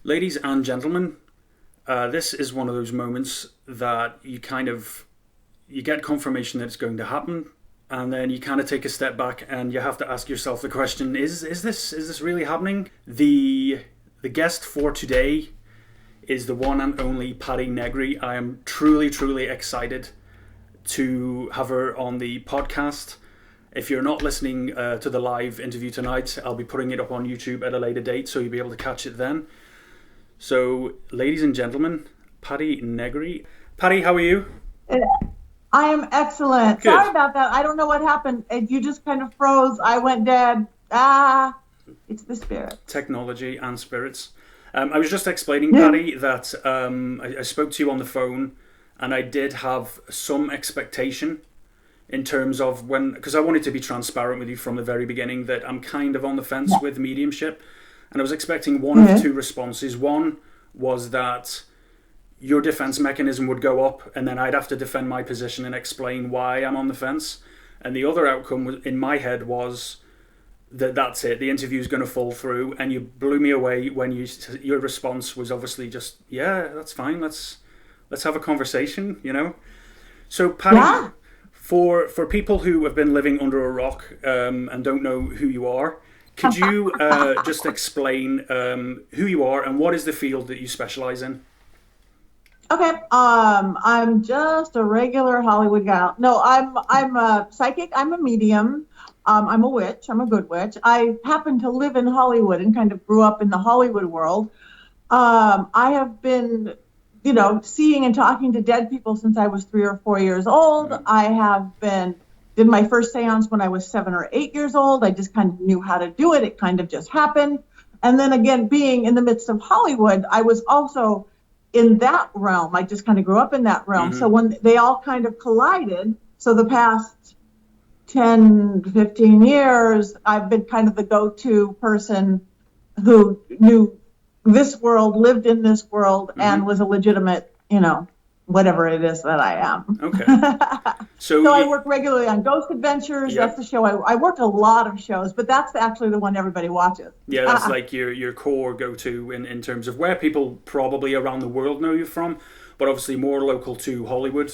Ladies and gentlemen, this is one of those moments that you get confirmation that it's going to happen, and then you kind of take a step back and you have to ask yourself the question: Is this really happening? The guest for today is the one and only Patti Negri. I am truly excited to have her on the podcast. If you're not listening to the live interview tonight, I'll be putting it up on YouTube at a later date, so you'll be able to catch it then. So, ladies and gentlemen, Patti Negri. Patti, how are you? I am excellent. Good. Sorry about that. I don't know what happened. You just kind of froze. I went dead. It's the spirit. Technology and spirits. I was just explaining, Patti, that I spoke to you on the phone, and I did have some expectation in terms of because I wanted to be transparent with you from the very beginning, that I'm kind of on the fence with mediumship. And I was expecting one of two responses. One was that your defense mechanism would go up, and then I'd have to defend my position and explain why I'm on the fence. And the other outcome in my head was that's it. The interview's going to fall through, and you blew me away when your response was obviously just, yeah, that's fine. Let's have a conversation, you know. So, Patti, for people who have been living under a rock and don't know who you are, could you just explain who you are and what is the field that you specialize in? Okay. I'm just a regular Hollywood gal. No, I'm a psychic. I'm a medium. I'm a witch. I'm a good witch. I happen to live in Hollywood and kind of grew up in the Hollywood world. I have been, seeing and talking to dead people since I was 3 or 4 years old. I did my first seance when I was 7 or 8 years old. I just kind of knew how to do it. It kind of just happened. And then again, being in the midst of Hollywood, I was also in that realm. I just kind of grew up in that realm. So when they all kind of collided, so the past 10, 15 years, I've been kind of the go-to person who knew this world, lived in this world, and was a legitimate, whatever it is that I am. Okay. So I work regularly on Ghost Adventures. That's the show. I work a lot of shows, but that's actually the one everybody watches. Yeah, that's like your core go-to in terms of where people probably around the world know you from, but obviously more local to Hollywood.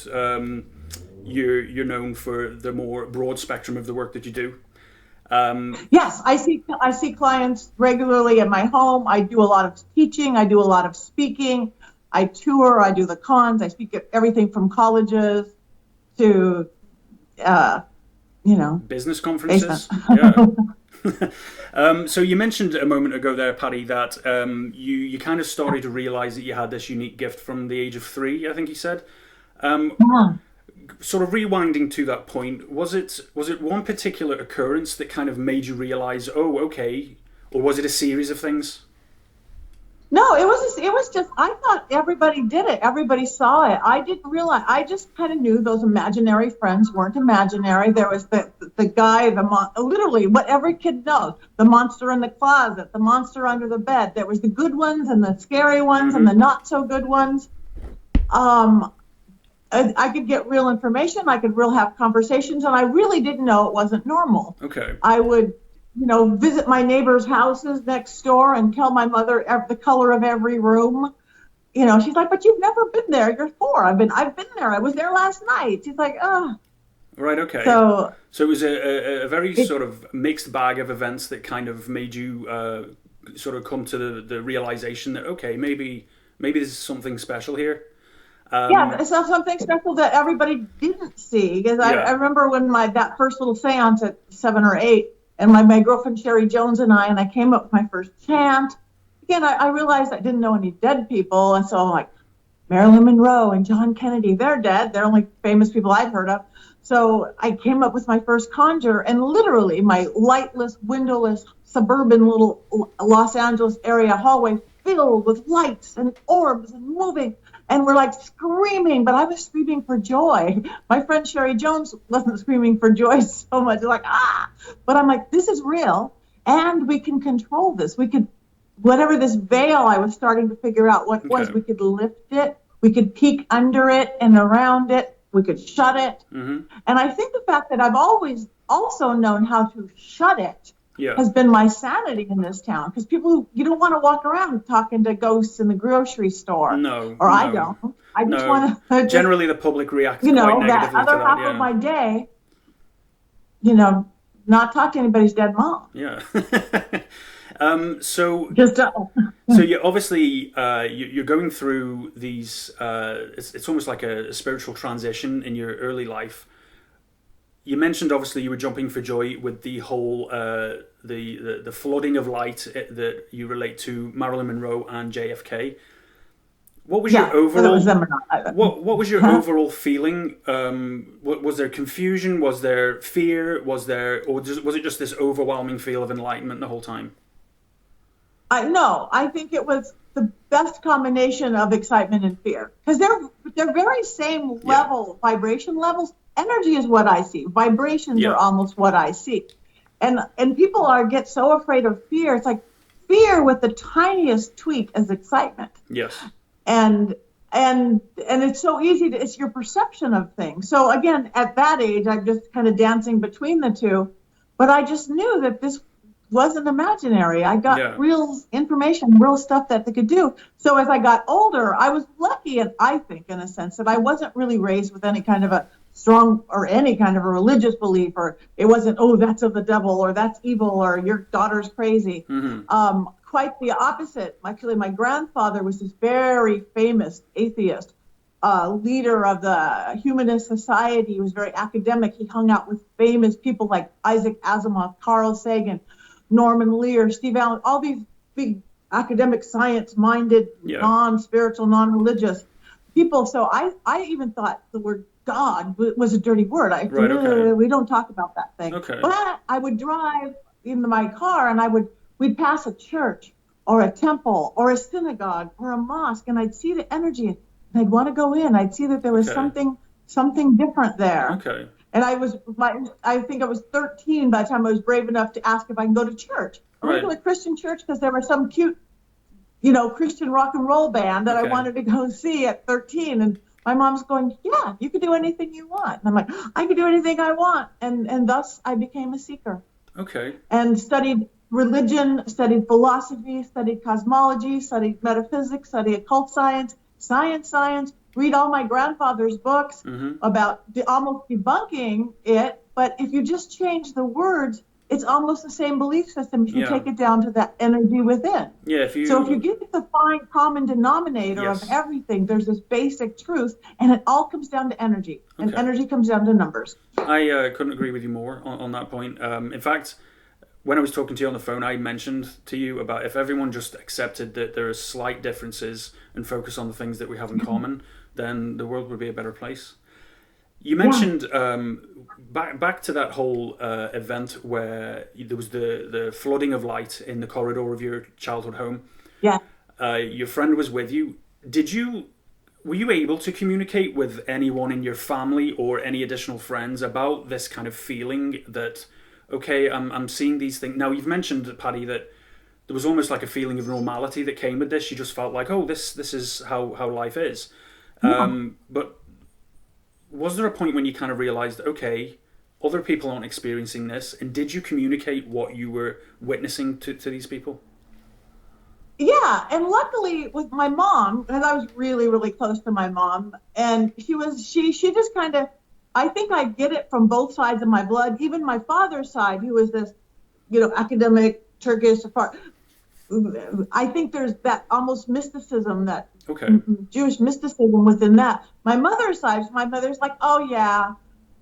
You're known for the more broad spectrum of the work that you do. Yes, I see clients regularly at my home. I do a lot of teaching. I do a lot of speaking. I tour. I do the cons. I speak at everything from colleges to, business conferences. Yeah. So you mentioned a moment ago there, Patti, that you kind of started to realize that you had this unique gift from the age of 3, I think you said. Sort of rewinding to that point, was it one particular occurrence that kind of made you realize, oh, okay, or was it a series of things? No, it was just, I thought everybody did it. Everybody saw it. I didn't realize, I just kind of knew those imaginary friends weren't imaginary. There was the guy, literally what every kid knows, the monster in the closet, the monster under the bed. There was the good ones and the scary ones and the not so good ones. I could get real information. I could have conversations, and I really didn't know it wasn't normal. Okay. I would, visit my neighbors' houses next door and tell my mother the color of every room. She's like, "But you've never been there. You're 4. I've been there. I was there last night." She's like, "Oh." Right. Okay. So it was a very sort of mixed bag of events that kind of made you sort of come to the realization that, okay, maybe there's something special here. It's not something special that everybody didn't see, because I remember when that first little seance at 7 or 8, and my girlfriend Sherry Jones and I came up with my first chant. Again, I realized I didn't know any dead people, and so I'm like, Marilyn Monroe and John Kennedy, they're dead. They're only famous people I've heard of. So I came up with my first conjure, and literally my lightless, windowless, suburban little Los Angeles area hallway filled with lights and orbs and moving. And we're like screaming, but I was screaming for joy. My friend Sherry Jones wasn't screaming for joy so much. Like, but I'm like, this is real, and we can control this. We could, whatever this veil, I was starting to figure out what it was. We could lift it. We could peek under it and around it. We could shut it. And I think the fact that I've always also known how to shut it Yeah. has been my sanity in this town. Because you don't want to walk around talking to ghosts in the grocery store, No, or I no, don't. I just no. want to just, Generally, the public reacts quite that negatively to other that. half of Yeah. my day, not talk to anybody's dead mom. Yeah. So Just So you obviously you're going through these. It's almost like a spiritual transition in your early life. You mentioned obviously you were jumping for joy with the whole the flooding of light that you relate to Marilyn Monroe and JFK. What was your whether it was overall them or not. what was your overall feeling? Was there confusion? Was there fear? Was it just this overwhelming feel of enlightenment the whole time? No, I think it was the best combination of excitement and fear, because they're very same level, vibration levels. Energy is what I see. Vibrations Yeah. are almost what I see, and people get so afraid of fear. It's like fear with the tiniest tweak is excitement, Yes. and and it's so easy it's your perception of things. So again, at that age, I'm just kind of dancing between the two, but I just knew that this wasn't imaginary. I got real information, real stuff that they could do. So as I got older, I was lucky, and I think in a sense that I wasn't really raised with any kind of a strong or any kind of a religious belief, or it wasn't, oh, that's of the devil, or that's evil, or your daughter's crazy. Quite the opposite. Actually, my grandfather was this very famous atheist, leader of the Humanist Society. He was very academic. He hung out with famous people like Isaac Asimov, Carl Sagan, Norman Lear, Steve Allen, all these big academic, science-minded, non-spiritual, non-religious people. So I even thought the word God was a dirty word. We don't talk about that thing. Okay. But I would drive in my car, and we'd pass a church or a temple or a synagogue or a mosque, and I'd see the energy, and I'd want to go in. I'd see that there was something different there. Okay. And I think I was 13 by the time I was brave enough to ask if I can go to church, a regular Christian church, because there was some cute, Christian rock and roll band that I wanted to go see at 13. And my mom's going, yeah, you can do anything you want. And I'm like, I can do anything I want. And thus I became a seeker. Okay. And studied religion, studied philosophy, studied cosmology, studied metaphysics, studied occult science, science, read all my grandfather's books about almost debunking it. But if you just change the words, it's almost the same belief system if you take it down to that energy within. Yeah. So if you get the fine common denominator of everything, there's this basic truth, and it all comes down to energy. And energy comes down to numbers. I couldn't agree with you more on that point. In fact, when I was talking to you on the phone, I mentioned to you about if everyone just accepted that there are slight differences and focus on the things that we have in common, then the world would be a better place. You mentioned back to that whole event where there was the flooding of light in the corridor of your childhood home. Yeah. Your friend was with you. Were you able to communicate with anyone in your family or any additional friends about this kind of feeling that, okay, I'm seeing these things? Now, you've mentioned, Patti, that there was almost like a feeling of normality that came with this. You just felt like, oh, this is how life is. But was there a point when you kind of realized, okay, other people aren't experiencing this? And did you communicate what you were witnessing to these people? Yeah, and luckily with my mom, because I was really, really close to my mom, and she just kind of, I think I get it from both sides of my blood. Even my father's side, who was this, academic Turkish. I think there's that almost mysticism, that Jewish mysticism within that. My mother's side, my mother's like, oh yeah,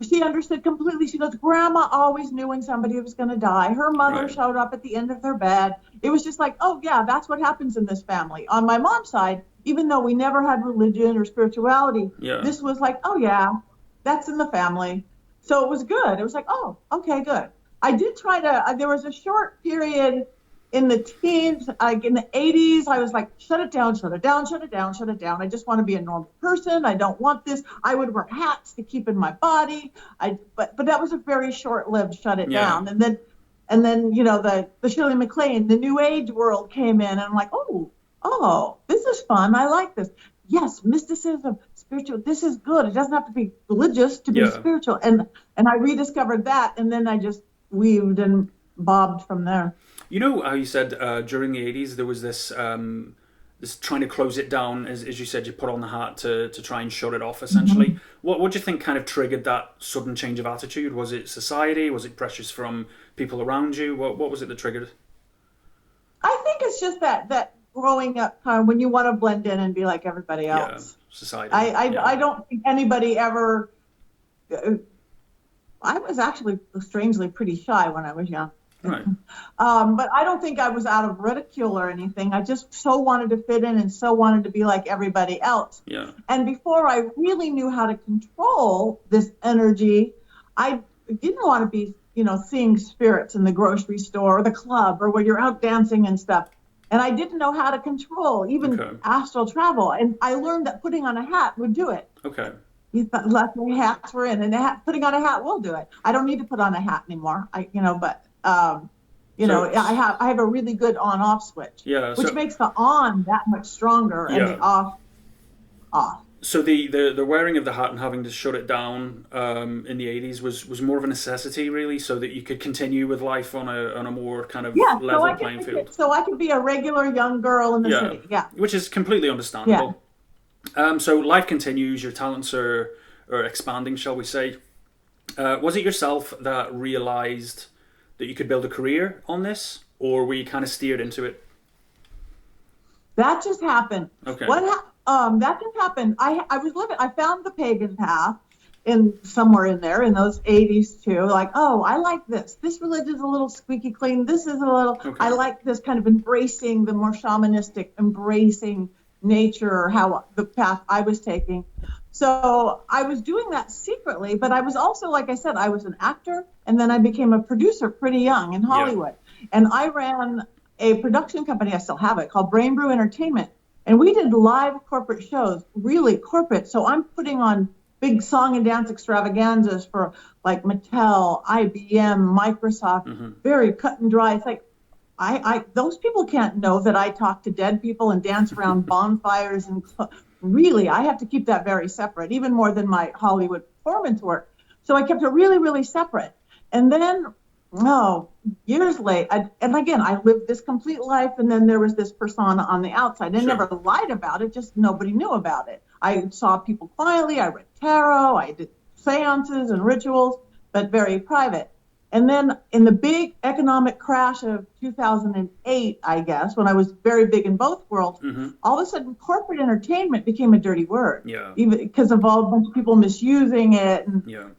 she understood completely. She goes, Grandma always knew when somebody was going to die. Her mother showed up at the end of their bed. It was just like, oh yeah, that's what happens in this family. On my mom's side, even though we never had religion or spirituality, this was like, oh yeah, that's in the family. So it was good. It was like, oh, okay, good. I did try to, there was a short period in the teens, like in the 80s, I was like, shut it down. I just want to be a normal person. I don't want this. I would wear hats to keep in my body. But that was a very short-lived shut it down. And then the Shirley MacLaine, the New Age world came in, and I'm like, oh, this is fun. I like this. Yes, mysticism, spiritual. This is good. It doesn't have to be religious to be spiritual. And I rediscovered that, and then I just weaved and bobbed from there. You know how you said during the 80s there was this trying to close it down, as you said, you put on the hat to try and shut it off, essentially. Mm-hmm. What do you think kind of triggered that sudden change of attitude? Was it society? Was it pressures from people around you? What was it that triggered it? I think it's just that growing up kind of when you want to blend in and be like everybody Yeah, else. society. I don't think anybody ever. I was actually strangely pretty shy when I was young. Right. But I don't think I was out of ridicule or anything. I just so wanted to fit in and so wanted to be like everybody else. Yeah. And before I really knew how to control this energy, I didn't want to be, seeing spirits in the grocery store or the club or where you're out dancing and stuff. And I didn't know how to control even astral travel. And I learned that putting on a hat would do it. Okay. You thought luckily hats were in, and putting on a hat will do it. I don't need to put on a hat anymore. I have a really good on-off switch. Yeah. Which makes the on that much stronger and the off. So the wearing of the hat and having to shut it down in the 80s was more of a necessity, really, so that you could continue with life on a more kind of level playing field. So I could be a regular young girl in the city. Yeah. Which is completely understandable. Yeah. So life continues, your talents are expanding, shall we say. Was it yourself that realized that you could build a career on this, or were you kind of steered into it? That just happened. Okay. That just happened. I found the pagan path somewhere in there in those 80s too. Like, oh, I like this. This religion's a little squeaky clean. This is a little, I like this kind of embracing the more shamanistic, embracing nature, how the path I was taking. So I was doing that secretly, but I was also, like I said, I was an actor, and then I became a producer pretty young in Hollywood. Yeah. And I ran a production company, I still have it, called Brain Brew Entertainment. And we did live corporate shows, really corporate. So I'm putting on big song and dance extravaganzas for like Mattel, IBM, Microsoft, very cut and dry. It's like, those people can't know that I talk to dead people and dance around bonfires and really, I have to keep that very separate, even more than my Hollywood performance work. So I kept it really, really separate. And then, years later, and again, I lived this complete life, and then there was this persona on the outside. I never lied about it, just nobody knew about it. I saw people quietly, I read tarot, I did seances and rituals, but very private. And then in the big economic crash of 2008, I guess, when I was very big in both worlds, all of a sudden corporate entertainment became a dirty word. Yeah. Even because of all a bunch of people misusing it.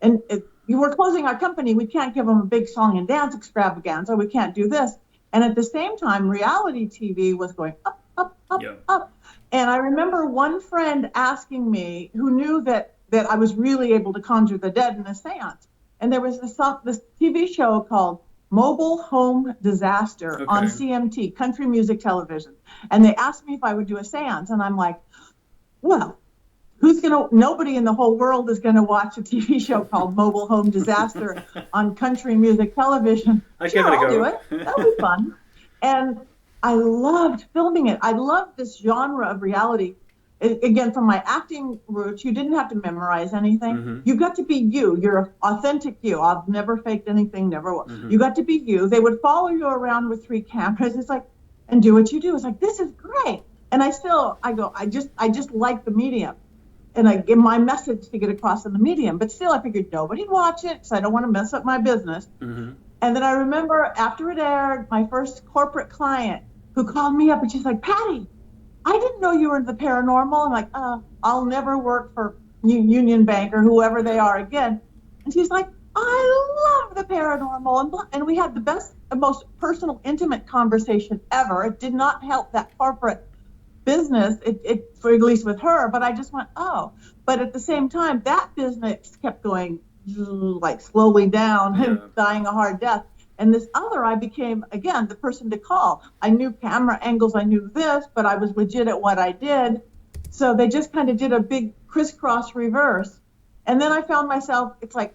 And you were closing our company. We can't give them a big song and dance extravaganza. We can't do this. And at the same time, reality TV was going up, up, up, up. And I remember one friend asking me, who knew that I was really able to conjure the dead in a seance. And there was this TV show called Mobile Home Disaster on CMT, Country Music Television. And they asked me if I would do a seance. And I'm like, well, nobody in the whole world is going to watch a TV show called Mobile Home Disaster on Country Music Television. I'll do it. That'll be fun. And I loved filming it. I loved this genre of reality. Again, from my acting roots, you didn't have to memorize anything. You got to be you. You're authentic you. I've never faked anything, never will. You got to be you. They would follow you around with 3 cameras. It's like, and do what you do. It's like, this is great. And I just like the medium. And I give my message to get across in the medium. But still, I figured nobody'd watch it because I don't want to mess up my business. And then I remember after it aired, my first corporate client who called me up and she's like, Patti, I didn't know you were the paranormal. I'm like, I'll never work for Union Bank or whoever they are again. And she's like, I love the paranormal. And we had the best and most personal, intimate conversation ever. It did not help that corporate business, for at least with her, but I just went, But at the same time, that business kept going like slowly down, dying a hard death. And this other, I became, again, the person to call. I knew camera angles, I knew this, but I was legit at what I did. So they just kind of did a big crisscross reverse. And then I found myself, it's like,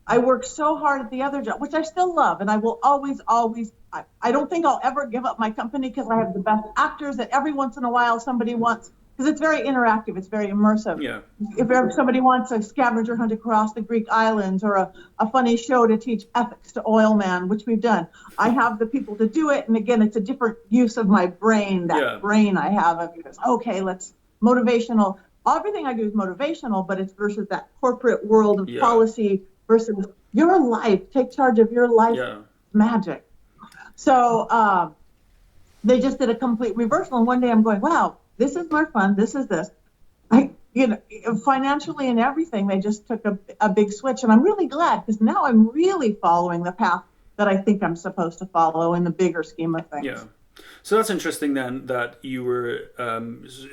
I worked so hard at the other job, which I still love. And I will always, I don't think I'll ever give up my company because I have the best actors, and every once in a while somebody wants because it's very interactive, it's very immersive. Yeah. If ever somebody wants a scavenger hunt across the Greek islands, or a funny show to teach ethics to oilman, which we've done, I have the people to do it. And again, it's a different use of my brain, that brain I have of, okay, let's motivational. Everything I do is motivational, but it's versus that corporate world of policy versus your life. Take charge of your life. Magic. So they just did a complete reversal. And one day I'm going, wow, this is more fun. This is this. Financially and everything, they just took a big switch. And I'm really glad, because now I'm really following the path that I think I'm supposed to follow in the bigger scheme of things. Yeah. So that's interesting then, that you were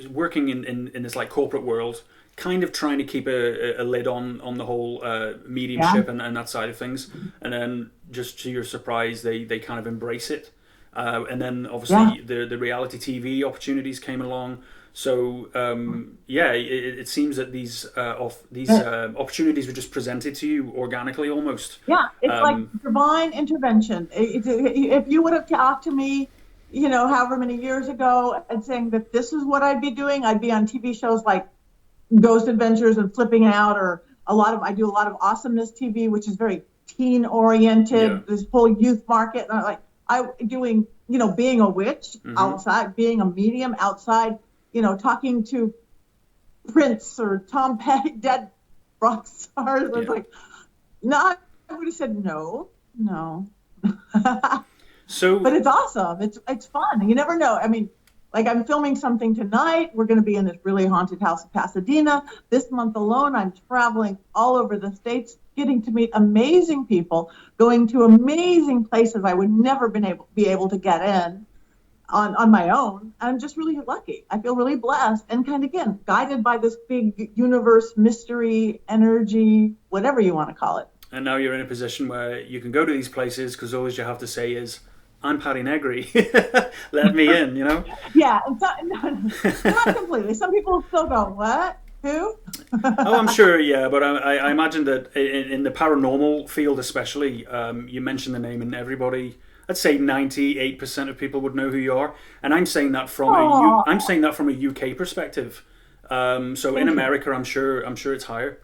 working in this like corporate world, kind of trying to keep a lid on the whole mediumship and that side of things. And then just to your surprise, they kind of embrace it. And then obviously the reality TV opportunities came along. So it seems that these opportunities were just presented to you organically, almost. Yeah, it's like divine intervention. If you would have talked to me, however many years ago, and saying that this is what I'd be doing, I'd be on TV shows like Ghost Adventures and Flipping Out, or I do a lot of Awesomeness TV, which is very teen oriented. This whole youth market, and being a witch outside, being a medium outside. Talking to Prince or Tom Petty, dead rock stars. It's like, no, I would have said no. So, but it's awesome. It's fun. You never know. I mean, like, I'm filming something tonight. We're going to be in this really haunted house in Pasadena. This month alone, I'm traveling all over the States, getting to meet amazing people, going to amazing places I would never be able to get in on my own. I'm just really lucky. I feel really blessed, and kind of, again, guided by this big universe, mystery, energy, whatever you want to call it. And now you're in a position where you can go to these places because all you have to say is, I'm Patti Negri. Let me in, Yeah, not completely. Some people still go, what? Who? Oh, I'm sure, yeah. But I imagine that in the paranormal field especially, you mention the name and everybody, I'd say 98% of people would know who you are. And I'm saying that from a UK perspective. So in America, I'm sure it's higher.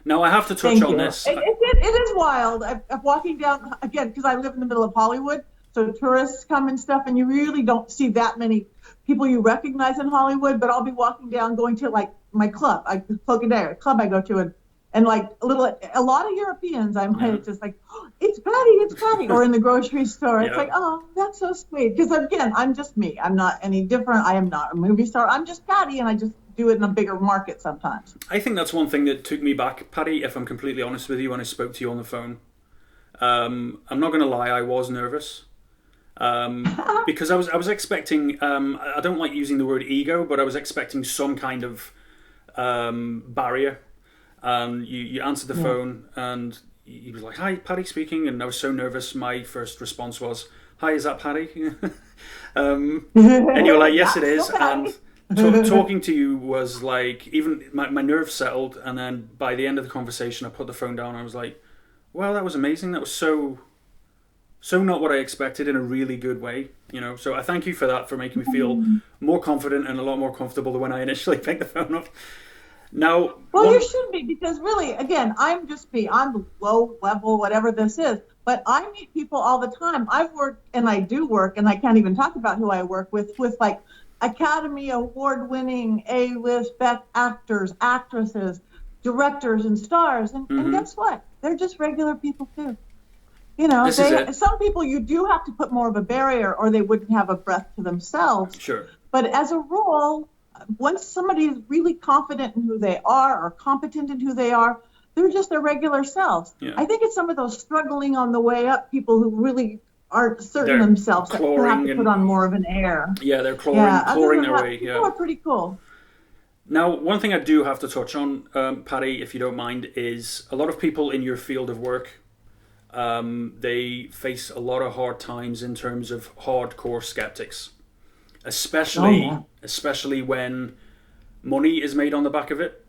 Now, I have to touch on this. It is wild. I'm walking down, again, because I live in the middle of Hollywood, so tourists come and stuff, and you really don't see that many people you recognize in Hollywood, but I'll be walking down going to, like, my club, Cloak and Dagger, club I go to, and like a lot of Europeans, I'm just like, oh, it's Patti, or in the grocery store. It's like, oh, that's so sweet. Because again, I'm just me. I'm not any different. I am not a movie star. I'm just Patti, and I just do it in a bigger market sometimes. I think that's one thing that took me back, Patti, if I'm completely honest with you, when I spoke to you on the phone. I'm not going to lie, I was nervous. Because I was expecting, I don't like using the word ego, but I was expecting some kind of barrier. And you answered the phone, and he was like, "Hi, Patti speaking," and I was so nervous. My first response was, "Hi, is that Patti?" And you were like, "Yes, it is." And talking to you was like, even my nerves settled, and then by the end of the conversation, I put the phone down, and I was like, "Wow, that was amazing. That was so not what I expected, in a really good way." So I thank you for that, for making me feel more confident and a lot more comfortable than when I initially picked the phone up. Now, you should be, because really, again, I'm just me. I'm low level, whatever this is. But I meet people all the time. I've worked, and I do work, and I can't even talk about who I work with like Academy Award-winning A-list actors, actresses, directors, and stars. And guess what? They're just regular people too. Some people you do have to put more of a barrier, or they wouldn't have a breath to themselves. Sure. But as a rule, once somebody is really confident in who they are, or competent in who they are, they're just their regular selves. Yeah. I think it's some of those struggling on the way up people who really aren't certain themselves that have to put on more of an air. Yeah, they're clawing their way. People are pretty cool. Now, one thing I do have to touch on, Patti, if you don't mind, is a lot of people in your field of work, they face a lot of hard times in terms of hardcore skeptics. Especially when money is made on the back of it.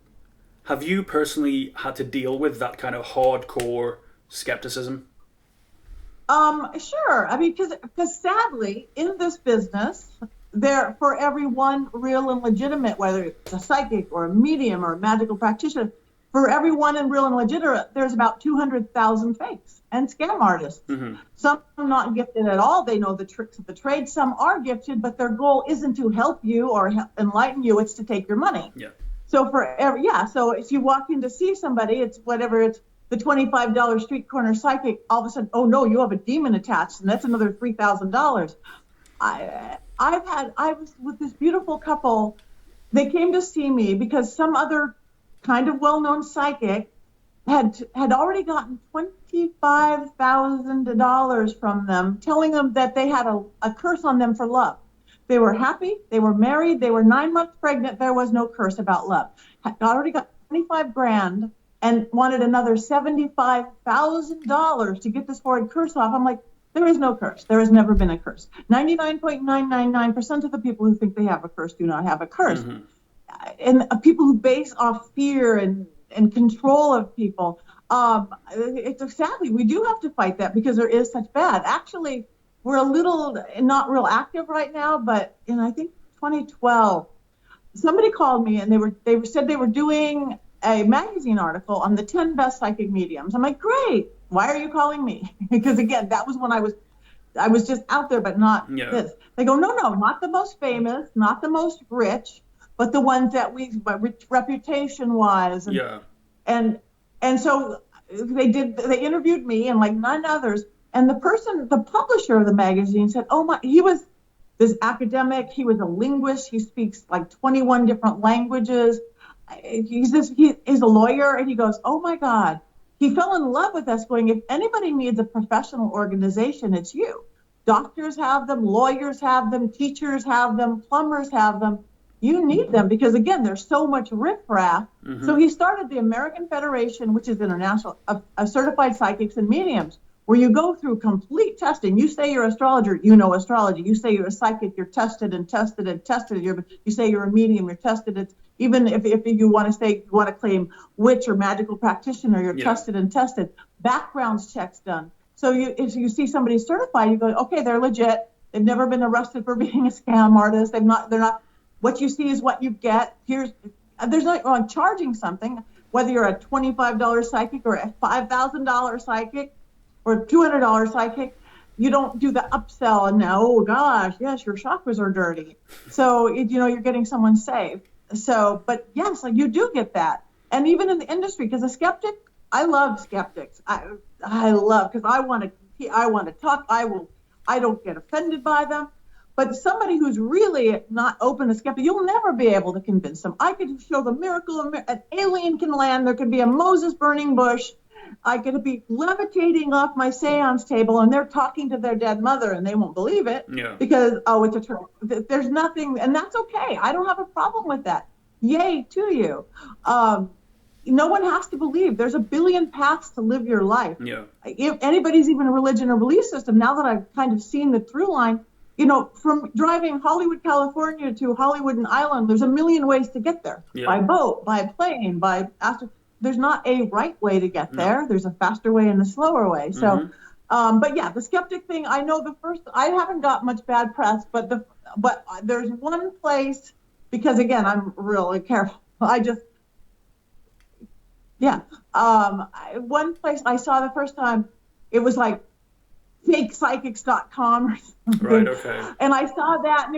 Have you personally had to deal with that kind of hardcore skepticism? Sure. I mean, because sadly, in this business, there for every one real and legitimate, whether it's a psychic or a medium or a magical practitioner, for every one in real and legitimate, there's about 200,000 fakes and scam artists. Mm-hmm. Some are not gifted at all. They know the tricks of the trade. Some are gifted, but their goal isn't to help you or enlighten you. It's to take your money. Yeah. So so if you walk in to see somebody, it's the $25 street corner psychic. All of a sudden, oh no, you have a demon attached, and that's another $3,000. I was with this beautiful couple. They came to see me because some other kind of well-known psychic had already gotten $25,000 from them, telling them that they had a curse on them for love. They were happy, they were married, they were 9 months pregnant, there was no curse about love. Had already got 25 grand and wanted another $75,000 to get this horrid curse off. I'm like, there is no curse. There has never been a curse. 99.999% of the people who think they have a curse do not have a curse. Mm-hmm. And people who base off fear and control of people, sadly, we do have to fight that because there is such bad. Actually, we're a little not real active right now, but in I think 2012, somebody called me and they said they were doing a magazine article on the 10 best psychic mediums. I'm like, great. Why are you calling me? Because again, that was when I was just out there, but not this. They go, no, not the most famous, not the most rich, but the ones that reputation wise. And so they interviewed me and like 9 others. And the publisher of the magazine said, oh my, he was this academic, he was a linguist, he speaks like 21 different languages. He's a lawyer, and he goes, oh my God, he fell in love with us going, if anybody needs a professional organization, it's you. Doctors have them, lawyers have them, teachers have them, plumbers have them. You need them because, again, there's so much riffraff. Mm-hmm. So he started the American Federation, which is international, of certified psychics and mediums, where you go through complete testing. You say you're an astrologer, you know astrology. You say you're a psychic, you're tested and tested and tested. You say you're a medium, you're tested. It's, even if you want to claim witch or magical practitioner, you're tested and tested. Background checks done. So if you see somebody certified, you go, okay, they're legit. They've never been arrested for being a scam artist. They're not. What you see is what you get. There's no wrong charging something, whether you're a $25 psychic or a $5,000 psychic or a $200 psychic. You don't do the upsell and now, oh gosh, yes, your chakras are dirty. So you're getting someone saved. So, but yes, like you do get that. And even in the industry, because a skeptic, I love skeptics. I love, because I want to talk. I don't get offended by them. But somebody who's really not open to skeptic, you'll never be able to convince them. I could show the miracle, an alien can land, there could be a Moses burning bush. I could be levitating off my seance table and they're talking to their dead mother and they won't believe it because, it's a trick. There's nothing, and that's okay. I don't have a problem with that. Yay to you. No one has to believe. There's a billion paths to live your life. Yeah. If anybody's even a religion or belief system, now that I've kind of seen the through line, from driving Hollywood, California to Hollywood and Island, there's a million ways to get there. Yeah. By boat, by plane, there's not a right way to get there. No. There's a faster way and a slower way. So, but yeah, the skeptic thing, I know I haven't got much bad press, but there's one place, because again, I'm really careful. One place I saw the first time, it was like fakepsychics.com or something. Right, okay. And I saw that and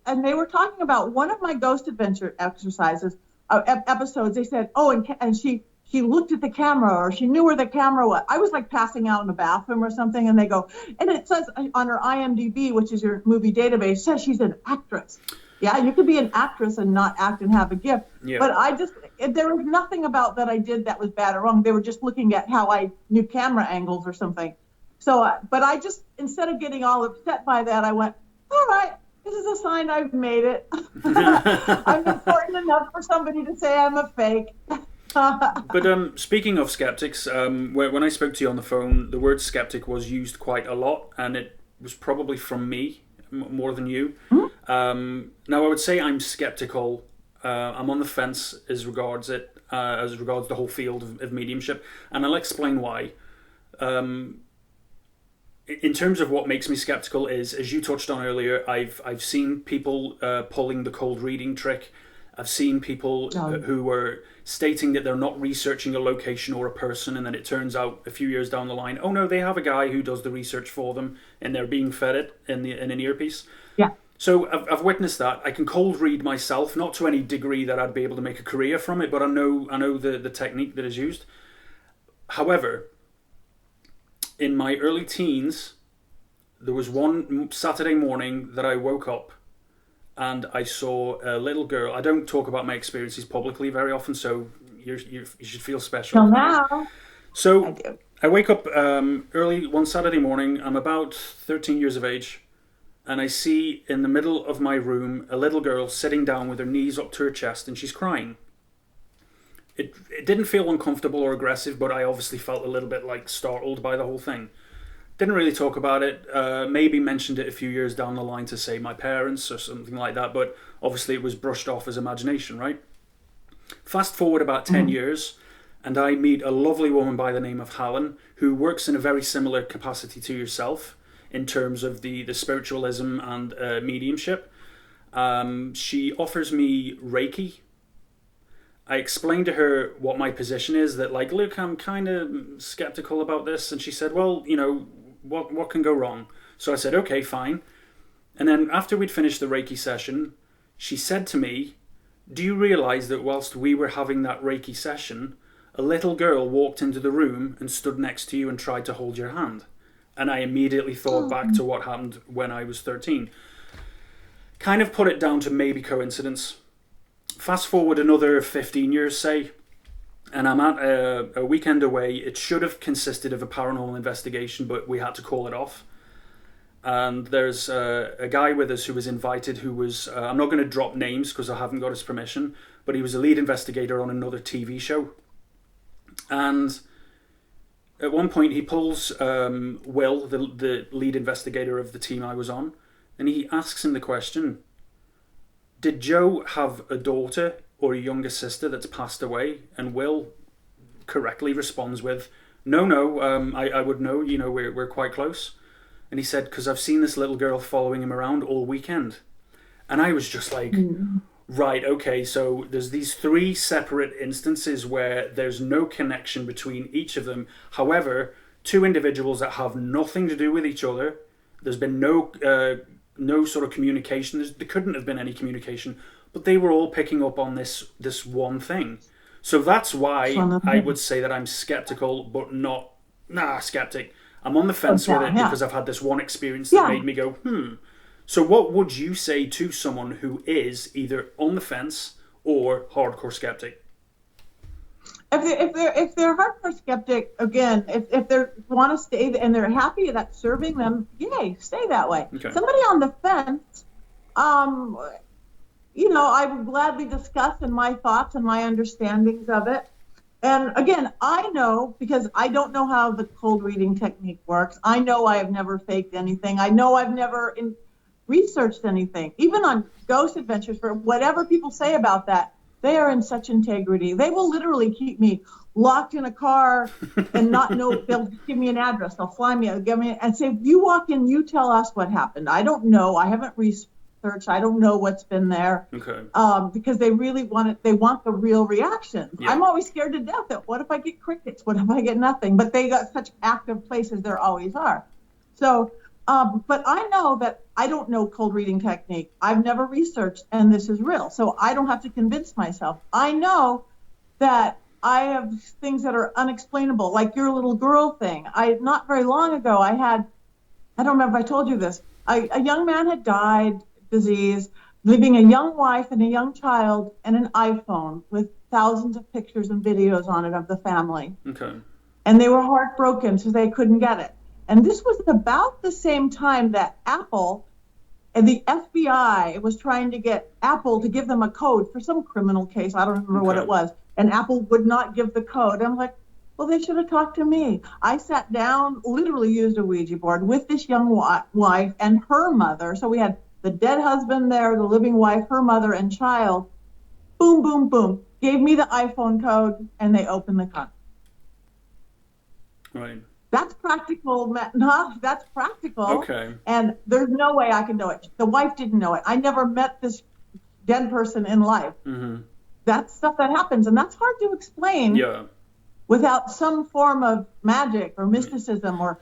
and they were talking about one of my ghost adventure exercises, episodes. They said, and she looked at the camera, or she knew where the camera was. I was like passing out in the bathroom or something, and they go, and it says on her IMDb, which is your movie database, it says she's an actress. Yeah, you could be an actress and not act and have a gift. Yeah. But there was nothing about that I did that was bad or wrong. They were just looking at how I knew camera angles or something. So, but I just, instead of getting all upset by that, I went, all right, this is a sign I've made it. I'm important enough for somebody to say I'm a fake. But speaking of skeptics, when I spoke to you on the phone, the word skeptic was used quite a lot, and it was probably from me more than you. Mm-hmm. Now, I would say I'm skeptical. I'm on the fence as regards the whole field of mediumship, and I'll explain why. in terms of what makes me skeptical is, as you touched on earlier, I've seen people pulling the cold reading trick. I've seen people who were stating that they're not researching a location or a person, and then it turns out a few years down the line, oh no, they have a guy who does the research for them, and they're being fed it in an earpiece. Yeah. So I've witnessed that. I can cold read myself, not to any degree that I'd be able to make a career from it, but I know the technique that is used. However, in my early teens, there was one Saturday morning that I woke up and I saw a little girl. I don't talk about my experiences publicly very often, so you should feel special. Till now. So I wake up early one Saturday morning. I'm about 13 years of age, and I see in the middle of my room a little girl sitting down with her knees up to her chest, and she's crying. It didn't feel uncomfortable or aggressive, but I obviously felt a little bit like startled by the whole thing. Didn't really talk about it, maybe mentioned it a few years down the line to, say, my parents or something like that, but obviously it was brushed off as imagination, right? Fast forward about 10 years, and I meet a lovely woman by the name of Helen, who works in a very similar capacity to yourself in terms of the spiritualism and mediumship. She offers me Reiki. I explained to her what my position is, that like, look, I'm kind of skeptical about this. And she said, well, you know, what can go wrong? So I said, okay, fine. And then after we'd finished the Reiki session, she said to me, do you realize that whilst we were having that Reiki session, a little girl walked into the room and stood next to you and tried to hold your hand? And I immediately thought back to what happened when I was 13. Kind of put it down to maybe coincidence. Fast forward another 15 years, say, and I'm at a weekend away. It should have consisted of a paranormal investigation, but we had to call it off. And there's a guy with us who was invited who was, I'm not going to drop names because I haven't got his permission, but he was a lead investigator on another TV show. And at one point he pulls Will, the lead investigator of the team I was on, and he asks him the question, did Joe have a daughter or a younger sister that's passed away? And Will correctly responds with, no, I would know, you know, we're quite close. And he said, because I've seen this little girl following him around all weekend. And I was just like, right, okay, so there's these three separate instances where there's no connection between each of them. However, two individuals that have nothing to do with each other, there's been no sort of communication. There couldn't have been any communication, but they were all picking up on this one thing. So that's why I would say that I'm skeptical, but not skeptic. I'm on the fence with it because I've had this one experience that made me go, So what would you say to someone who is either on the fence or hardcore skeptic? If they're hardcore skeptic, again, if they want to stay and they're happy that serving them, yay, stay that way. Okay. Somebody on the fence, you know, I would gladly discuss my thoughts and my understandings of it. And again, I know, because I don't know how the cold reading technique works. I know I have never faked anything. I know I've never researched anything. Even on Ghost Adventures, for whatever people say about that, they are in such integrity. They will literally keep me locked in a car and not know. They'll give me an address. They'll fly me, give me, and say, you walk in, you tell us what happened. I don't know. I haven't researched. I don't know what's been there. Okay. Because they really want it. They want the real reactions. Yeah. I'm always scared to death that what if I get crickets? What if I get nothing? But they got such active places. There always are. So, but I know that I don't know cold reading technique. I've never researched, and this is real. So I don't have to convince myself. I know that I have things that are unexplainable, like your little girl thing. Not very long ago, I don't remember if I told you this. A young man had died, disease, leaving a young wife and a young child and an iPhone with thousands of pictures and videos on it of the family. Okay. And they were heartbroken, so they couldn't get it. And this was about the same time that Apple and the FBI was trying to get Apple to give them a code for some criminal case. I don't remember what it was. And Apple would not give the code. I'm like, well, they should have talked to me. I sat down, literally used a Ouija board with this young wife and her mother. So we had the dead husband there, the living wife, her mother, and child. Boom, boom, boom. Gave me the iPhone code, and they opened the code. Right. That's practical. Not that's practical. Okay. And there's no way I can know it. The wife didn't know it. I never met this dead person in life. Mm-hmm. That's stuff that happens, and that's hard to explain Yeah. without some form of magic or mysticism or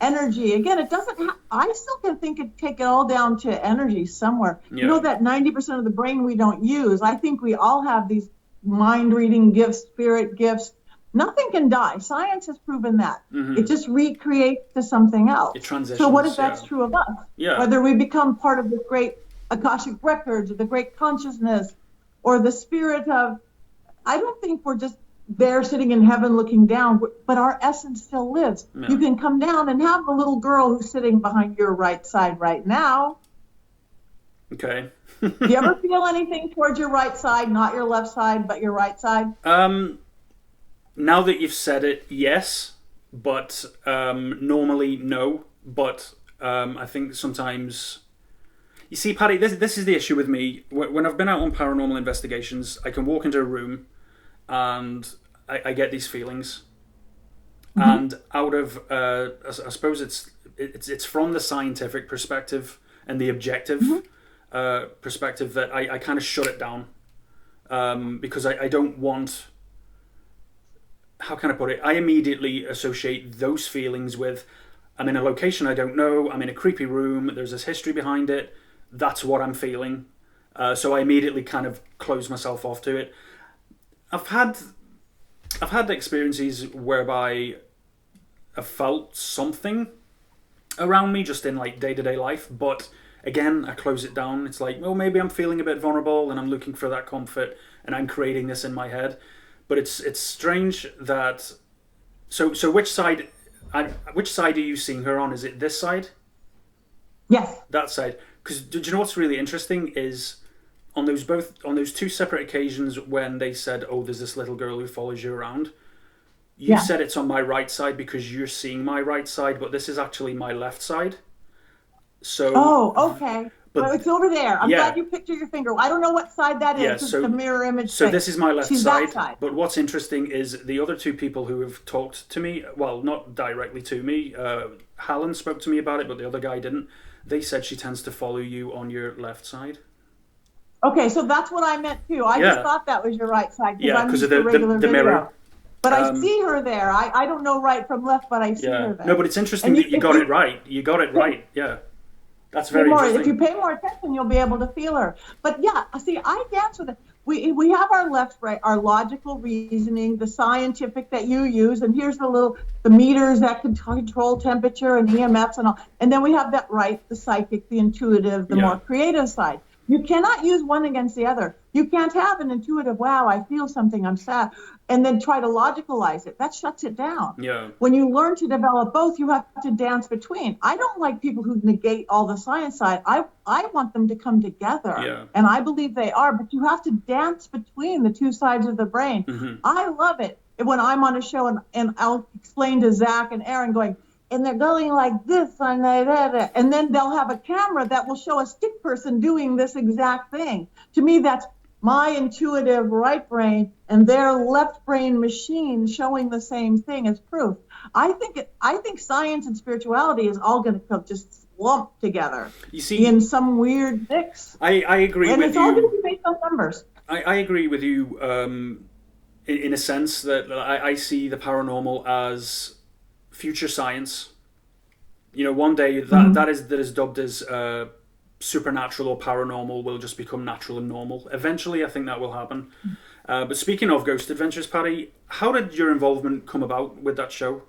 energy. Again, it doesn't I still can take it all down to energy somewhere. Yeah. You know that 90% of the brain we don't use. I think we all have these mind reading gifts, spirit gifts. Nothing can die. Science has proven that. Mm-hmm. It just recreates to something else. It transitions. So what if that's true of us? Yeah. Whether we become part of the great Akashic records or the great consciousness or the spirit of, I don't think we're just there sitting in heaven looking down, but our essence still lives. Yeah. You can come down and have the little girl who's sitting behind your right side right now. Okay. Do you ever feel anything towards your right side, not your left side, but your right side? Now that you've said it, yes, but normally no. But I think sometimes, you see, Patti, this is the issue with me. When I've been out on paranormal investigations, I can walk into a room and I get these feelings, mm-hmm. and out of I suppose it's from the scientific perspective and the objective mm-hmm. Perspective that I kind of shut it down because I don't want. How can I put it? I immediately associate those feelings with I'm in a location I don't know. I'm in a creepy room. There's this history behind it. That's what I'm feeling. So I immediately kind of close myself off to it. I've had experiences whereby I've felt something around me just in like day-to-day life, but again I close it down. It's like, well, maybe I'm feeling a bit vulnerable and I'm looking for that comfort and I'm creating this in my head. But it's strange that so which side are you seeing her on? Is it this side? Yes. That side. Because do you know what's really interesting is on those two separate occasions when they said, "Oh, there's this little girl who follows you around." You said it's on my right side because you're seeing my right side, but this is actually my left side. So. Oh, okay. But it's over there. I'm glad you picture your finger. I don't know what side that is. It's the mirror image. So this is my left side. That side. But what's interesting is the other two people who have talked to me, well, not directly to me. Hallen spoke to me about it, but the other guy didn't. They said she tends to follow you on your left side. Okay, so that's what I meant too. I just thought that was your right side because of the mirror. But I see her there. I don't know right from left, but I see her there. No, but it's interesting that you got it right. You got it right. Yeah. That's very interesting. If you pay more attention, you'll be able to feel her. But yeah, see, I dance with it. We have our left, right, our logical reasoning, the scientific that you use, and here's the meters that can control temperature and EMFs and all. And then we have that right, the psychic, the intuitive, the more creative side. You cannot use one against the other. You can't have an intuitive, wow, I feel something, I'm sad, and then try to logicalize it. That shuts it down. Yeah. When you learn to develop both, you have to dance between. I don't like people who negate all the science side. I want them to come together. Yeah. And I believe they are, but you have to dance between the two sides of the brain. Mm-hmm. I love it when I'm on a show and I'll explain to Zach and Aaron going, and they're going like this, and then they'll have a camera that will show a stick person doing this exact thing. To me, that's my intuitive right brain and their left brain machine showing the same thing as proof. I think science and spirituality is all going to just lump together. You see, in some weird mix. I agree with you. And it's all going to be based on numbers. I agree with you in a sense that I see the paranormal as future science. You know, one day that is dubbed as supernatural or paranormal will just become natural and normal. Eventually, I think that will happen. But speaking of Ghost Adventures, Patti, how did your involvement come about with that show?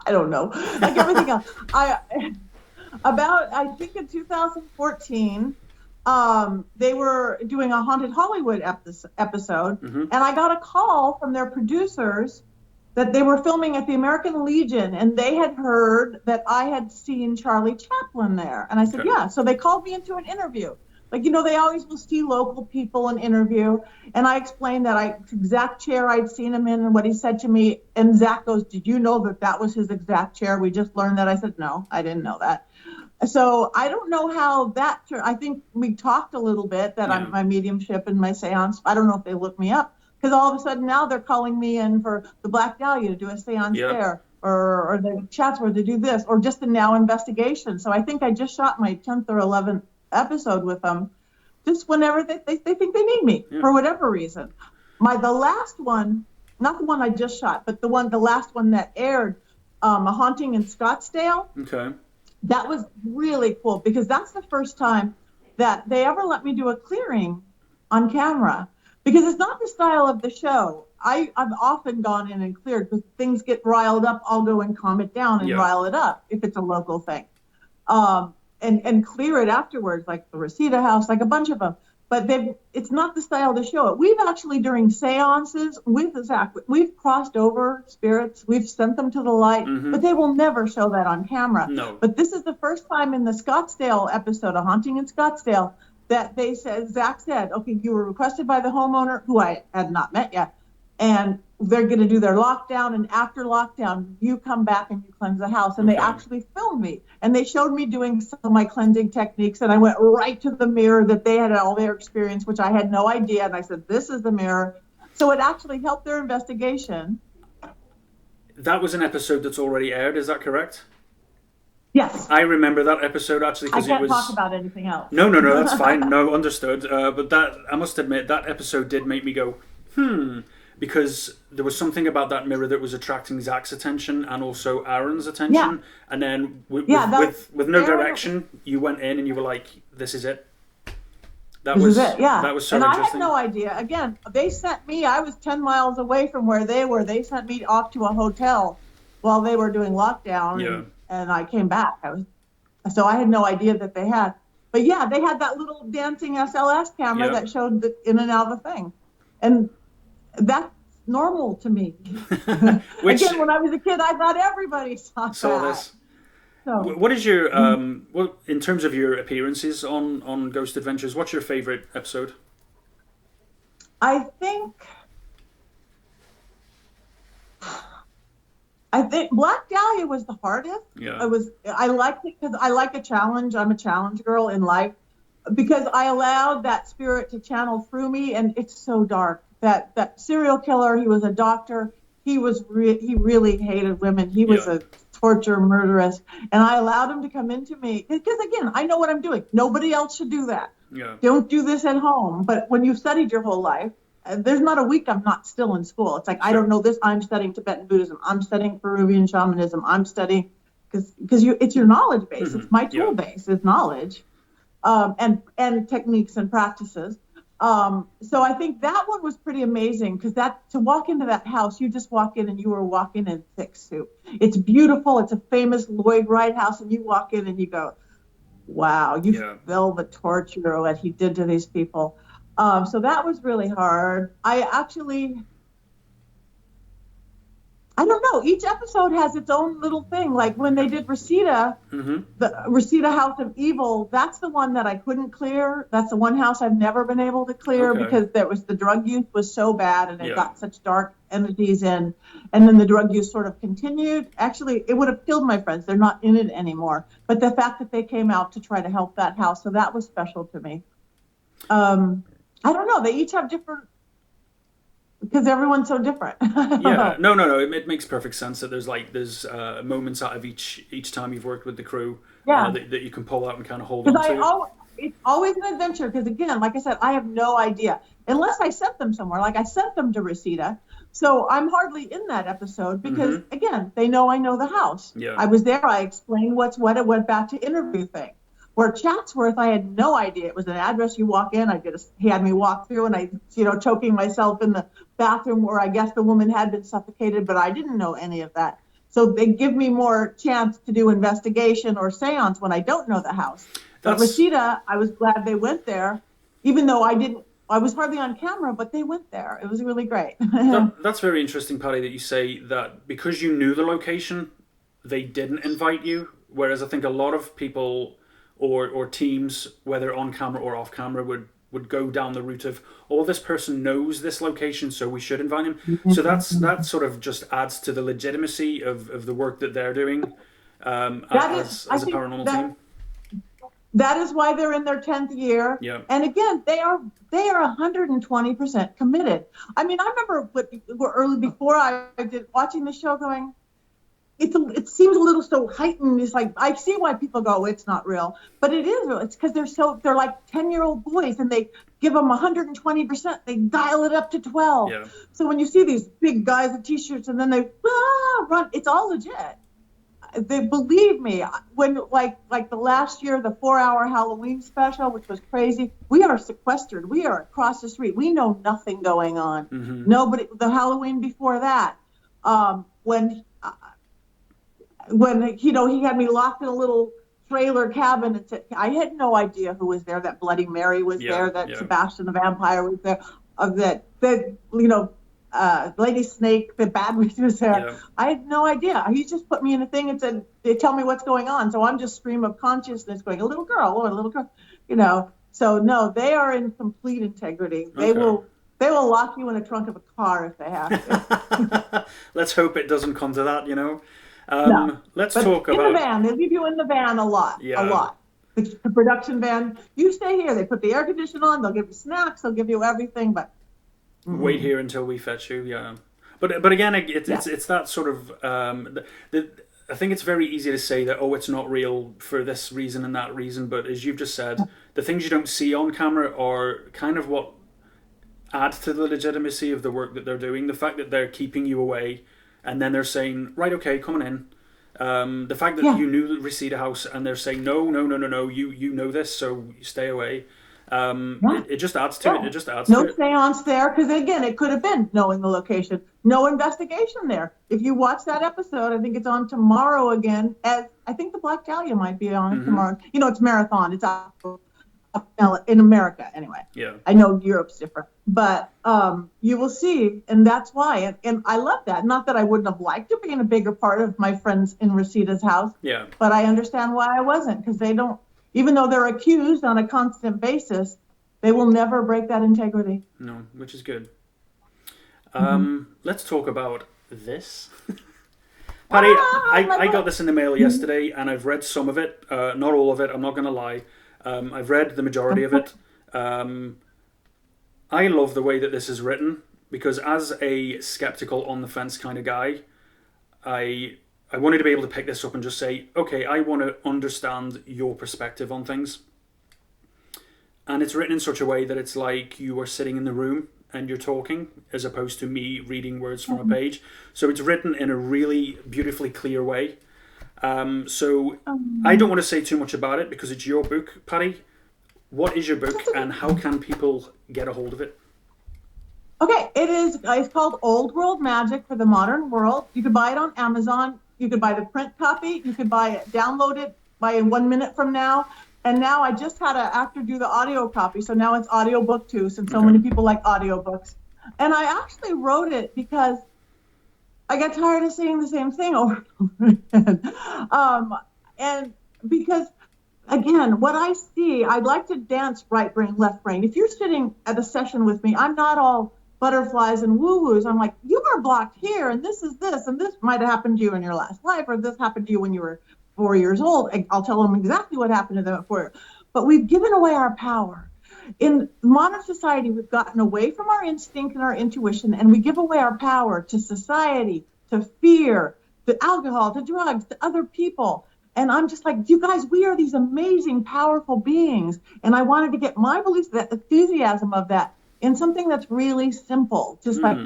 I don't know. Like everything else, I think in 2014. They were doing a Haunted Hollywood episode, mm-hmm. and I got a call from their producers that they were filming at the American Legion, and they had heard that I had seen Charlie Chaplin there. And I said, yeah. So they called me into an interview. Like, you know, they always will see local people and interview. And I explained that exact chair I'd seen him in and what he said to me. And Zach goes, did you know that was his exact chair? We just learned that. I said, no, I didn't know that. So I don't know how that, I think we talked a little bit that I'm my mediumship and my seance. I don't know if they looked me up because all of a sudden now they're calling me in for the Black Dahlia to do a seance there. or the chats where they do this, or just the now investigation. So I think I just shot my 10th or 11th episode with them, just whenever they think they need me for whatever reason. The last one, not the one I just shot, but the last one that aired, A Haunting in Scottsdale. Okay. That was really cool because that's the first time that they ever let me do a clearing on camera, because it's not the style of the show. I've often gone in and cleared because things get riled up. I'll go and calm it down and rile it up if it's a local thing, and clear it afterwards, like the Reseda House, like a bunch of them. But it's not the style to show it. We've actually, during seances with Zach, we've crossed over spirits. We've sent them to the light, but they will never show that on camera. No. But this is the first time in the Scottsdale episode, A Haunting in Scottsdale, that Zach said, okay, you were requested by the homeowner, who I had not met yet, and they're going to do their lockdown, and after lockdown, you come back and you cleanse the house. And they actually filmed me, and they showed me doing some of my cleansing techniques, and I went right to the mirror that they had all their experience, which I had no idea, and I said, this is the mirror. So it actually helped their investigation. That was an episode that's already aired, is that correct? Yes. I remember that episode actually I because it was... can't talk about anything else. No, that's fine. No, understood. But that, I must admit, that episode did make me go, because there was something about that mirror that was attracting Zach's attention and also Aaron's attention. Yeah. And then with no Aaron, direction, you went in and you were like, this is it. That this was is it, yeah. That was so and interesting. I had no idea. Again, they sent me, I was 10 miles away from where they were. They sent me off to a hotel while they were doing lockdown, and I came back. So I had no idea that they had. But yeah, they had that little dancing SLS camera that showed the in and out of the thing. And that's normal to me. Again, when I was a kid, I thought everybody saw this. So, what is your well, in terms of your appearances on Ghost Adventures, what's your favorite episode? I think Black Dahlia was the hardest. Yeah. I liked it because I like a challenge. I'm a challenge girl in life, because I allowed that spirit to channel through me, and it's so dark. That serial killer, he was a doctor. He really hated women. He was a torture murderess, and I allowed him to come into me because, again, I know what I'm doing. Nobody else should do that. Yeah. Don't do this at home. But when you've studied your whole life, there's not a week I'm not still in school. It's like, I don't know this. I'm studying Tibetan Buddhism. I'm studying Peruvian shamanism. I'm studying because it's your knowledge base. It's my tool base is knowledge, and techniques and practices. So I think that one was pretty amazing, because to walk into that house, you just walk in and you were walking in thick soup. It's beautiful. It's a famous Lloyd Wright house, and you walk in and you go, wow, you feel the torture that he did to these people. So that was really hard. I don't know. Each episode has its own little thing. Like when they did Reseda, the Reseda House of Evil, that's the one that I couldn't clear. That's the one house I've never been able to clear because the drug use was so bad, and it got such dark entities in. And then the drug use sort of continued. Actually, it would have killed my friends. They're not in it anymore. But the fact that they came out to try to help that house, so that was special to me. I don't know. They each have different, because everyone's so different. No. It makes perfect sense that there's moments out of each time you've worked with the crew that you can pull out and kind of hold on to. It's always an adventure, because, again, like I said, I have no idea unless I sent them somewhere. Like I sent them to Reseda, so I'm hardly in that episode because, again, they know I know the house. Yeah. I was there. I explained what's what. It went back to interview thing. Where Chatsworth, I had no idea. It was an address you walk in. He had me walk through, and I, choking myself in the bathroom where I guess the woman had been suffocated, but I didn't know any of that. So they give me more chance to do investigation or seance when I don't know the house. But Reseda, I was glad they went there, even though I was hardly on camera, but they went there. It was really great. That's very interesting, Patti, that you say that because you knew the location, they didn't invite you. Whereas I think a lot of people or teams, whether on camera or off camera, would go down the route of, this person knows this location, so we should invite him. So that sort of just adds to the legitimacy of the work that they're doing as a paranormal team. That is why they're in their 10th year. Yeah. And again, they are 120% committed. I mean, I remember early before I did watching the show going, it seems a little so heightened. It's like, I see why people go, it's not real, but it is real. It's because they're like 10-year-old boys, and they give them 120%. They dial it up to 12. Yeah. So when you see these big guys with t-shirts and then they run, it's all legit. They believe me. When like the last year, the 4-hour Halloween special, which was crazy, we are sequestered. We are across the street. We know nothing going on. Mm-hmm. Nobody. The Halloween before that, when he had me locked in a little trailer cabin, and I had no idea who was there. That Bloody Mary was there. That Sebastian the Vampire was there. Lady Snake, the bad witch was there. Yeah. I had no idea. He just put me in a thing and said, they tell me what's going on. So I'm just stream of consciousness going, a little girl. So no, they are in complete integrity. They will lock you in the trunk of a car if they have to. Let's hope it doesn't come to that, No. Let's But talk in about... the van. They leave you in the van a lot. Yeah. A lot. The production van, you stay here. They put the air conditioner on. They'll give you snacks. They'll give you everything. But wait here until we fetch you. Yeah. But again, it's that sort of... I think it's very easy to say that, it's not real for this reason and that reason. But as you've just said, the things you don't see on camera are kind of what add to the legitimacy of the work that they're doing. The fact that they're keeping you away, and then they're saying, right, okay, coming in. The fact that you knew Reseda House, and they're saying, no, you know this, so you stay away. It just adds to it. It just adds to it. No seance there, because again, it could have been knowing the location. No investigation there. If you watch that episode, I think it's on tomorrow again. As I think the Black Dahlia might be on tomorrow. It's marathon. It's out in America anyway. Yeah. I know Europe's different, but you will see, and that's why. And I love that. Not that I wouldn't have liked to be in a bigger part of my friends in Reseda's house. Yeah. But I understand why I wasn't, because they don't. Even though they're accused on a constant basis, they will never break that integrity. No, which is good. Let's talk about this. Patti, I got this in the mail yesterday, and I've read some of it. Not all of it, I'm not going to lie. I've read the majority of it. I love the way that this is written, because as a skeptical, on-the-fence kind of guy, I wanted to be able to pick this up and just say, okay, I want to understand your perspective on things. And it's written in such a way that it's like you are sitting in the room and you're talking, as opposed to me reading words from a page. So it's written in a really beautifully clear way. So I don't want to say too much about it because it's your book, Patti. What is your book, and how can people get a hold of it? Okay, it's called Old World Magic for the Modern World. You could buy it on Amazon. You could buy the print copy. You could buy it, download it by 1 minute from now. And now I just had an actor do the audio copy, so now it's audiobook too, since so many people like audiobooks. And I actually wrote it because I got tired of saying the same thing over and over again. And because, again, what I see, I'd like to dance right brain, left brain. If you're sitting at a session with me, I'm not all butterflies and woo-woos. I'm like, you are blocked here, and this, and this might have happened to you in your last life, or this happened to you when you were 4 years old. I'll tell them exactly what happened to them at 4 years. But we've given away our power. In modern society, we've gotten away from our instinct and our intuition, and we give away our power to society, to fear, to alcohol, to drugs, to other people. And I'm just like, you guys, we are these amazing, powerful beings. And I wanted to get my beliefs, that enthusiasm of that, in something that's really simple. Just like,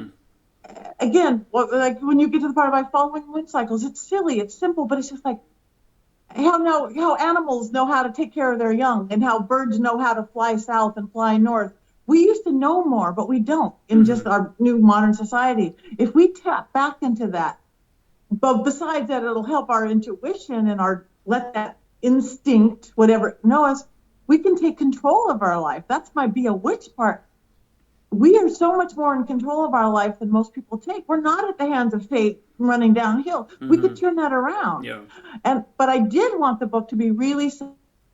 again, like when you get to the part about following wind cycles, it's silly, it's simple, but it's just like, how animals know how to take care of their young, and how birds know how to fly south and fly north. We used to know more, but we don't in just our new modern society. If we tap back into that, but besides that, it'll help our intuition and let that instinct, whatever, know us, we can take control of our life. That's my be a witch part. We are so much more in control of our life than most people take. We're not at the hands of fate running downhill. We could turn that around. Yeah. But I did want the book to be really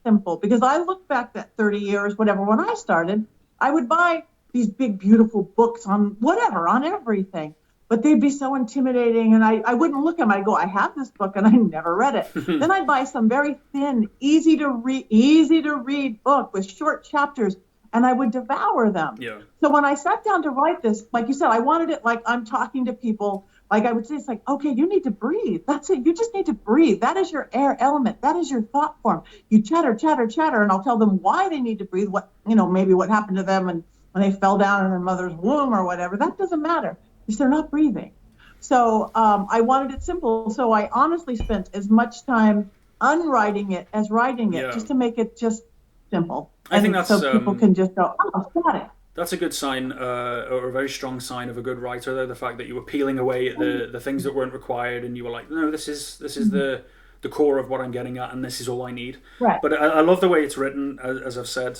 simple, because I look back that 30 years, whatever, when I started, I would buy these big, beautiful books on whatever, on everything, but they'd be so intimidating, and I wouldn't look at them. I'd go, I have this book, and I never read it. Then I'd buy some very thin, easy to read book with short chapters, and I would devour them. Yeah. So when I sat down to write this, like you said, I wanted it like I'm talking to people Like I would say, it's like, okay, you need to breathe. That's it. You just need to breathe. That is your air element. That is your thought form. You chatter, chatter, chatter, and I'll tell them why they need to breathe. What, maybe what happened to them and when they fell down in their mother's womb or whatever. That doesn't matter because they're not breathing. So I wanted it simple. So I honestly spent as much time unwriting it as writing it, just to make it just simple. I think that's so people can just go, oh, got it. That's a good sign, or a very strong sign of a good writer, though. The fact that you were peeling away at the things that weren't required, and you were like, no, this is the core of what I'm getting at, and this is all I need. Right. But I love the way it's written, as I've said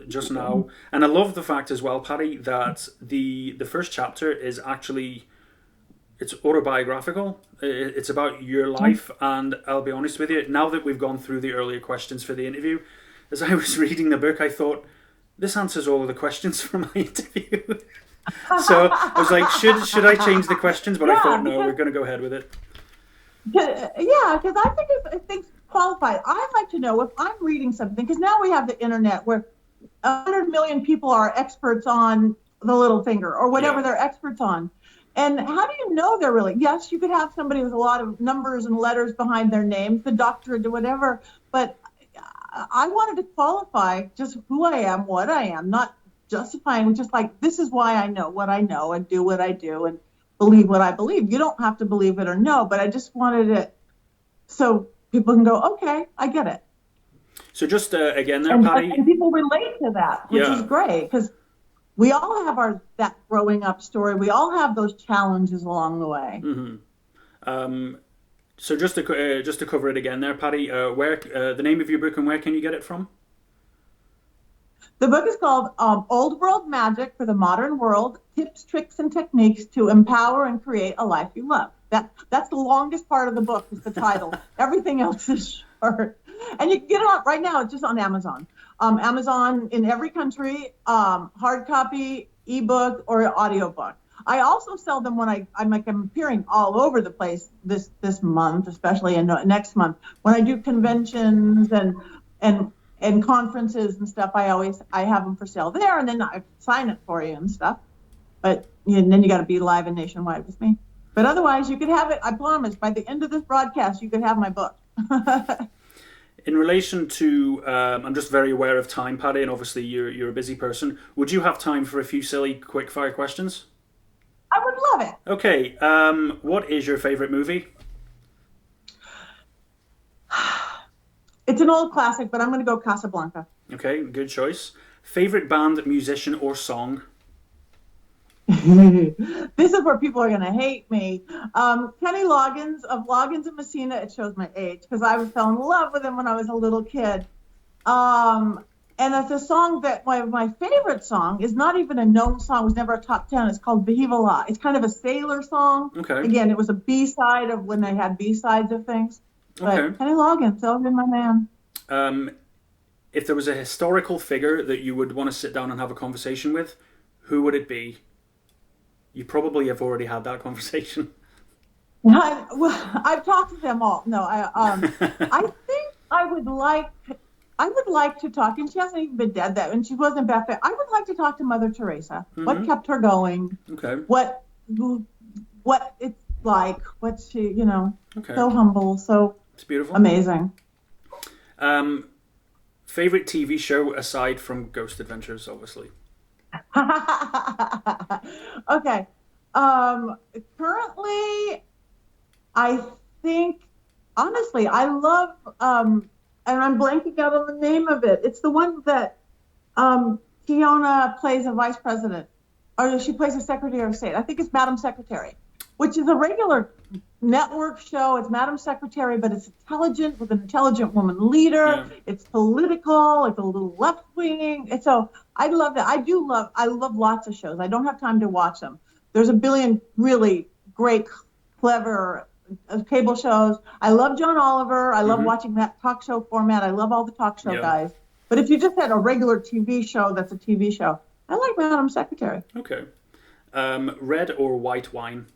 just now, and I love the fact as well, Patti, that the first chapter is actually, it's autobiographical. It's about your life, and I'll be honest with you, now that we've gone through the earlier questions for the interview, as I was reading the book, I thought, this answers all of the questions from my interview. So I was like, should I change the questions? But I thought, no, we're going to go ahead with it. Yeah, because I think if things qualify, I'd like to know if I'm reading something, because now we have the internet where 100 million people are experts on the little finger or whatever they're experts on. And how do you know they're really? Yes, you could have somebody with a lot of numbers and letters behind their names, the doctorate or whatever, but I wanted to qualify just who I am, what I am, not justifying, just like, this is why I know what I know and do what I do and believe what I believe. You don't have to believe it or no, but I just wanted it so people can go, okay, I get it. So just again there, Patti. And people relate to that, which is great, because we all have that growing up story. We all have those challenges along the way. Mm-hmm. So just to cover it again there, Patti, where the name of your book and where can you get it from? The book is called Old World Magic for the Modern World, Tips, Tricks, and Techniques to Empower and Create a Life You Love. That's the longest part of the book, is the title. Everything else is short. And you can get it on right now. It's just on Amazon. Amazon in every country, hard copy, ebook, or audiobook. I also sell them when I'm appearing all over the place this month, especially in next month when I do conventions and conferences and stuff. I have them for sale there, and then I sign it for you and stuff. But then you got to be live and nationwide with me. But otherwise, you could have it. I promise. By the end of this broadcast, you could have my book. In relation to, I'm just very aware of time, Patti, and obviously you're a busy person. Would you have time for a few silly quick fire questions? I would love it. Okay. What is your favorite movie? It's an old classic, but I'm going to go Casablanca. Okay, good choice. Favorite band, musician, or song? This is where people are going to hate me. Kenny Loggins of Loggins and Messina. It shows my age because I fell in love with him when I was a little kid. And it's a song that my favorite song is not even a known song. It was never a top 10. It's called Viva La. It's kind of a sailor song. Okay. Again, it was a B-side of when they had B-sides of things. But Okay. Kenny Loggins, always been my man. If there was a historical figure that you would want to sit down and have a conversation with, who would it be? You probably have already had that conversation. I've talked to them all. No, I think I would like to talk, and she hasn't even been dead that, and she wasn't that bad. I would like to talk to Mother Teresa. Mm-hmm. What kept her going? Okay. What it's like? What's she? Okay. So humble, so it's beautiful, amazing. Favorite TV show aside from Ghost Adventures, obviously. Okay. Currently, I think, honestly, I love, and I'm blanking out on the name of it. It's the one that Fiona plays a vice president, or she plays a secretary of state. I think it's Madam Secretary, which is a regular network show. It's Madam Secretary, but it's intelligent with an intelligent woman leader. Yeah. It's political. It's a little left wing. And so I love that. I love lots of shows. I don't have time to watch them. There's a billion really great, clever cable shows. I love John Oliver. I love watching that talk show format. I love all the talk show guys. But if you just had a regular TV show that's a TV show, I like Madam Secretary. Okay. Red or white wine?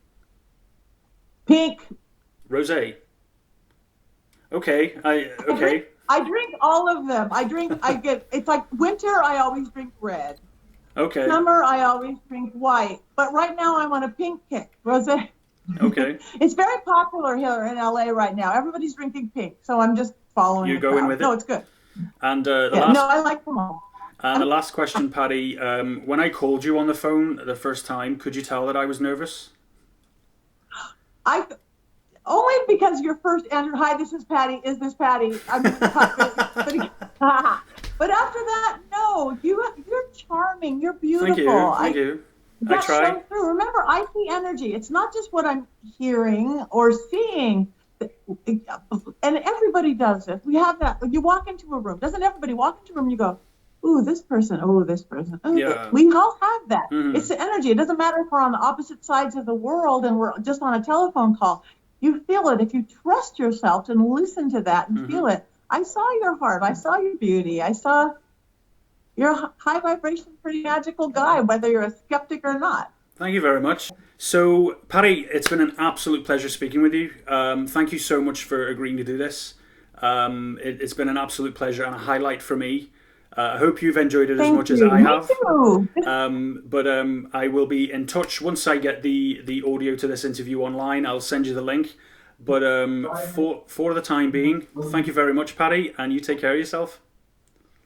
Pink. Rosé. Okay. I drink all of them. It's like winter, I always drink red. Okay. Summer, I always drink white. But right now I'm on a pink kick. Rosé. Okay. It's very popular here in LA right now. Everybody's drinking pink, so I'm just following You're the going crowd. with No, it. it's good. And Yeah, no, I like them all. the last question, Patty. When I called you on the phone the first time, could you tell that I was nervous? I only because your first answer, hi, this is Patty. Is this Patty? I'm touch base. But after that, no, you're charming. You're Thank beautiful. you. Thank you. I That try. shows through. Remember, I see energy. It's not just what I'm hearing or seeing. And everybody does this. We have that. You walk into a room. Doesn't everybody walk into a room and you go, ooh, this person, oh, this person. Ooh, Yeah. we all have that. Mhm. It's the energy. It doesn't matter if we're on the opposite sides of the world and we're just on a telephone call. You feel it if you trust yourself and listen to that and feel it. I saw your heart. I saw your beauty. I saw you're a high vibration, pretty magical guy, whether you're a skeptic or not. Thank you very much. So, Patty, it's been an absolute pleasure speaking with you. Thank you so much for agreeing to do this. It's been an absolute pleasure and a highlight for me. I hope you've enjoyed it as much as I have. Me too. But I will be in touch once I get the audio to this interview online. I'll send you the link. But for the time being, thank you very much, Patty, and you take care of yourself.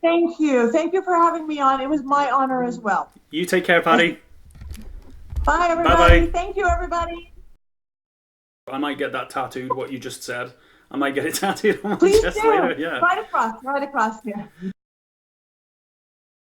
Thank you. Thank you for having me on. It was my honor as well. You take care, Patty. Bye, everybody. Bye-bye. Thank you, everybody. I might get that tattooed, what you just said. I might get it tattooed on my Please chest do. later. Yeah. Right across here.